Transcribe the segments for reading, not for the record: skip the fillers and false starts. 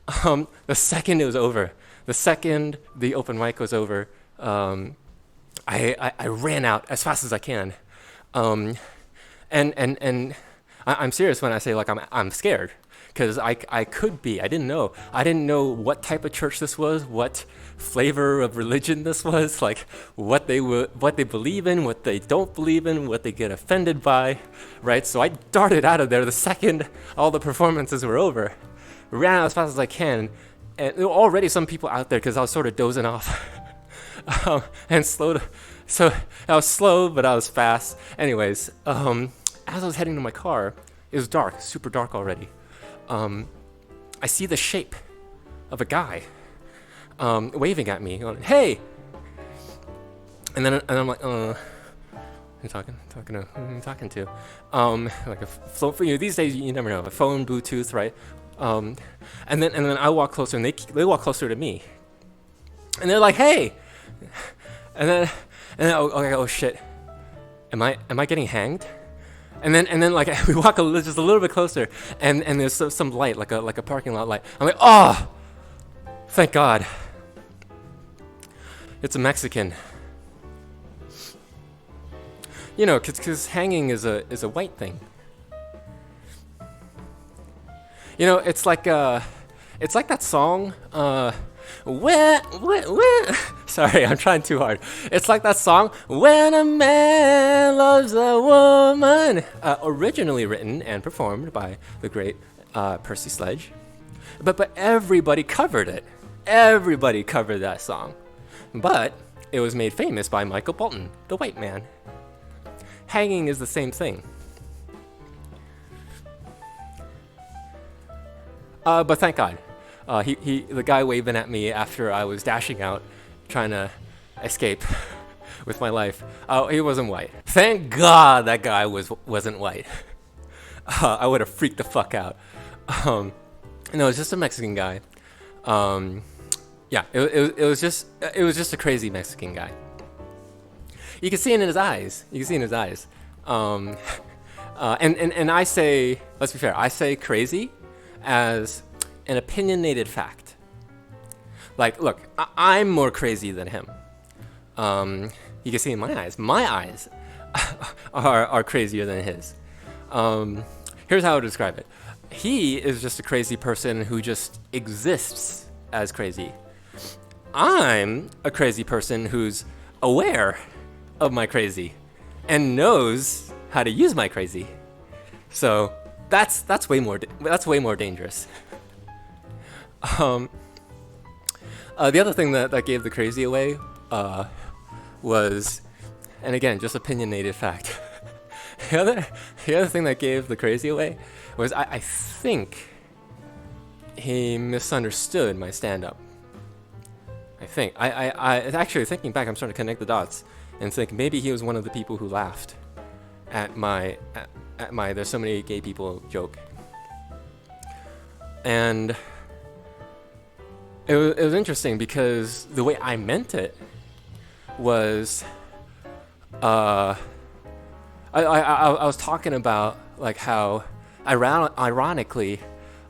The second it was over, the second the open mic was over, I ran out as fast as I can. Um, and I'm serious when I say like I'm scared because I could be. I didn't know. I didn't know what type of church this was, what flavor of religion this was, like what they believe in, what they don't believe in, what they get offended by, right? So I darted out of there the second all the performances were over, ran out as fast as I can, and there were already some people out there because I was sort of dozing off, and slowed. So I was slow, but I was fast. Anyways, as I was heading to my car, it was dark, super dark already. I see the shape of a guy waving at me, going, "Hey!" And I'm like, I'm talking to who am I talking to? Like a phone. For you these days, you never know. A phone, Bluetooth, right? And then I walk closer, and they walk closer to me, and they're like, "Hey!" And then okay, oh shit, am I getting hanged? And then like we walk just a little bit closer, and there's some light, like a parking lot light. I'm like, oh, thank God, it's a Mexican. You know, cause hanging is a white thing. You know, it's like that song. When sorry, I'm trying too hard. It's like that song, "When a Man Loves a Woman," originally written and performed by the great Percy Sledge. But everybody covered it. Everybody covered that song. But it was made famous by Michael Bolton, the white man. Hanging is the same thing. But thank God. The guy waving at me after I was dashing out, trying to escape with my life. He wasn't white. Thank God that guy wasn't white. I would have freaked the fuck out. No, it was just a Mexican guy. Yeah, it was just a crazy Mexican guy. You can see it in his eyes. And I say, let's be fair, I say crazy as an opinionated fact. Like, look, I'm more crazy than him. You can see in my eyes. My eyes are crazier than his. Here's how I would describe it. He is just a crazy person who just exists as crazy. I'm a crazy person who's aware of my crazy and knows how to use my crazy. So that's way more dangerous. The other thing that gave the crazy away was, and again, just opinionated fact. the other thing that gave the crazy away was I think he misunderstood my stand-up. I think I actually, thinking back, I'm starting to connect the dots and think maybe he was one of the people who laughed at my "there's so many gay people" joke. And it was interesting because the way I meant it was, I was talking about like how ironically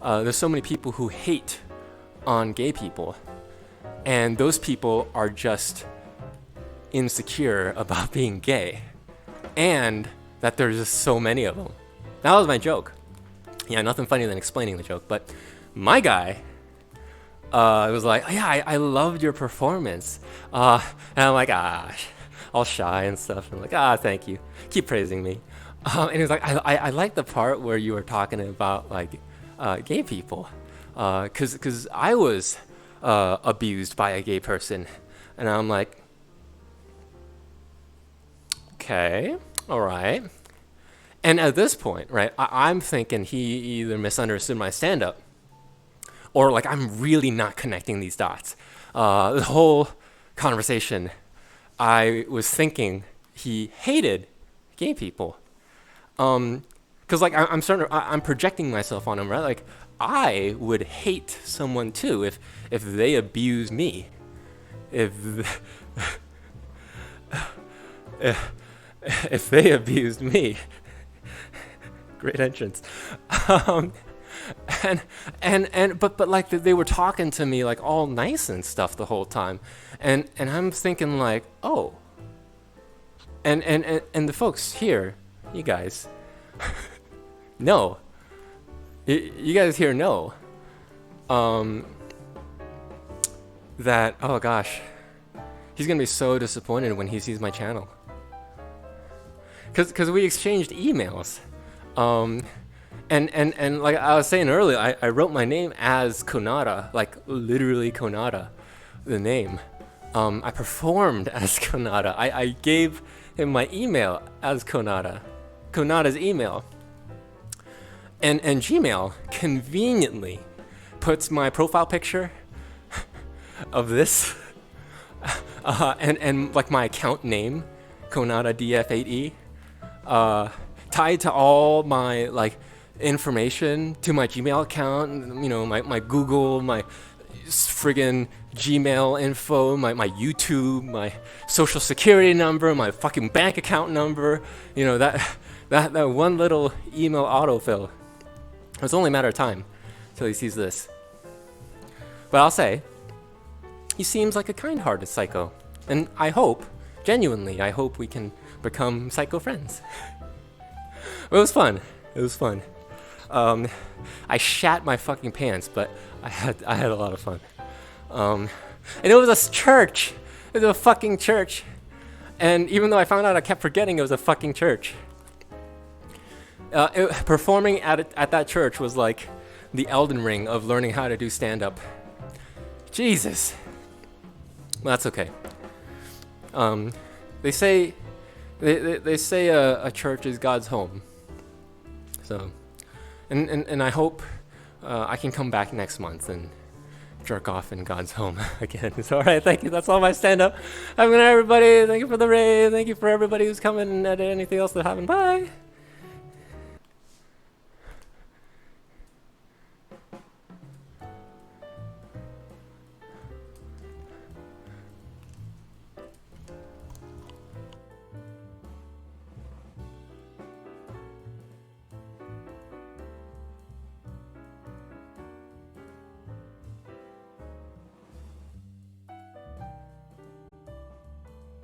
there's so many people who hate on gay people, and those people are just insecure about being gay, and that there's just so many of them. That was my joke. Yeah, nothing funnier than explaining the joke, but my guy was like, "Yeah, I loved your performance," and I'm like, all shy and stuff. I'm like, "Thank you, keep praising me." And he was like, I like the part where you were talking about like gay people, cause I was abused by a gay person," and I'm like, "Okay, all right." And at this point, right, I'm thinking he either misunderstood my stand-up, or like I'm really not connecting these dots. The whole conversation, I was thinking he hated gay people. Cause like I'm projecting myself on him, right? Like I would hate someone too if they abuse me. If if they abused me. Great entrance. and but like they were talking to me like all nice and stuff the whole time, and I'm thinking like, oh, and the folks here, you guys, no, you guys here know, that, oh gosh, he's gonna be so disappointed when he sees my channel, cause we exchanged emails. And like I was saying earlier, I wrote my name as Konada, like literally Konada, the name. I performed as Konada. I gave him my email as Konada's email. And Gmail conveniently puts my profile picture of this, and like my account name, Konada DF8E, tied to all my like information to my Gmail account, you know, my Google, my friggin' Gmail info, my YouTube, my social security number, my fucking bank account number, you know, that one little email autofill. It's only a matter of time till he sees this. But I'll say, he seems like a kind-hearted psycho, and I hope, genuinely, I hope we can become psycho friends. It was fun. It was fun. I shat my fucking pants, but I had a lot of fun. And it was a church. It was a fucking church. And even though I found out, I kept forgetting it was a fucking church. Performing at that church was like the Elden Ring of learning how to do stand-up. Jesus. Well, that's okay. They say a church is God's home. So, and I hope I can come back next month and jerk off in God's home again. It's all right. Thank you. That's all my stand-up. Have a good night, everybody. Thank you for the raid. Thank you for everybody who's coming and anything else that happened. Bye.